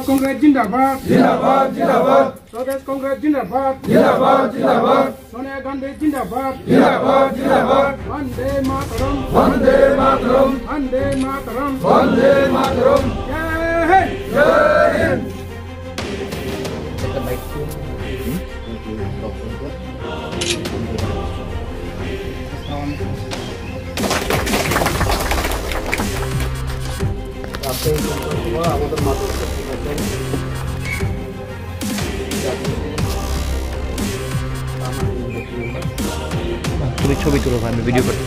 कांग्रेस जिंदाबाद जिंदाबाद जिंदाबाद प्रदेश कांग्रेस जिंदाबाद जिंदाबाद जिंदाबाद सोनिया गांधी जिंदाबाद जिंदाबाद जिंदाबाद वंदे मातरम वंदे मातरम वंदे मातरम वंदे मातरम जय हिंद जय हिंद। তুমি ছবি তুলো ভাই, আমি ভিডিও করতে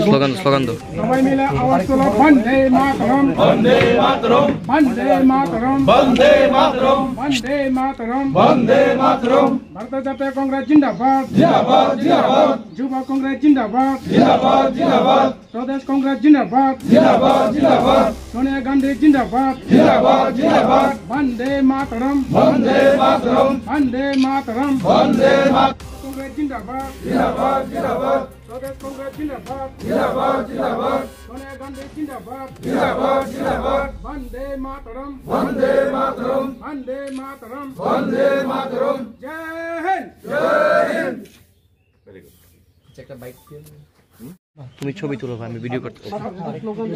স্লোগান স্লোগান দাও। সবাই মিলে আওয়াজ তোলো বন্দে মাতরম वंदे मातरम বন্দে মাতরম वंदे मातरम বন্দে মাতরম वंदे मातरम ভারতীয় জাতীয় কংগ্রেস জিন্দাবাদ जिंदाबाद जिंदाबाद যুব কংগ্রেস জিন্দাবাদ जिंदाबाद जिंदाबाद प्रदेश कांग्रेस जिंदाबाद जिंदाबाद जिंदाबाद सोनिया गांधी जिंदाबाद जिंदाबाद जिंदाबाद वंदे मातरम वंदे मातरम वंदे मातरम वंदे मातरम कांग्रेस जिंदाबाद जिंदाबाद जिंदाबाद प्रदेश कांग्रेस जिंदाबाद जिंदाबाद जिंदाबाद सोनिया गांधी जिंदाबाद जिंदाबाद जिंदाबाद वंदे मातरम वंदे मातरम वंदे मातरम वंदे मातरम जय हिंद जय हिंद। তুমি ছবি তুলো ভাই, আমি ভিডিও করতে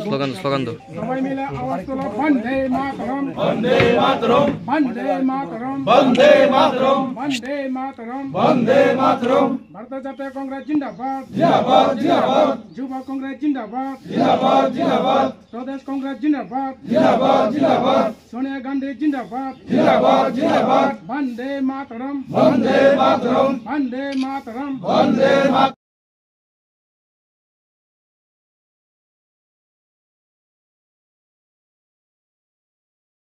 স্লোগান স্লোগান দাও। সবাই মিলে আওয়াজ তোলো বন্দে মাতরম वंदे मातरम वंदे मातरम वंदे मातरम वंदे मातरम वंदे मातरम ভারতীয় জাতীয় কংগ্রেস জিন্দাবাদ जिंदाबाद जिंदाबाद যুব কংগ্রেস জিন্দাবাদ जिंदाबाद जिंदाबाद प्रदेश कांग्रेस जिंदाबाद जिंदाबाद जिंदाबाद सोनिया गांधी जिंदाबाद जिंदाबाद जिंदाबाद वंदे मातरम वंदे मातरम वंदे मातरम वंदे मातरम।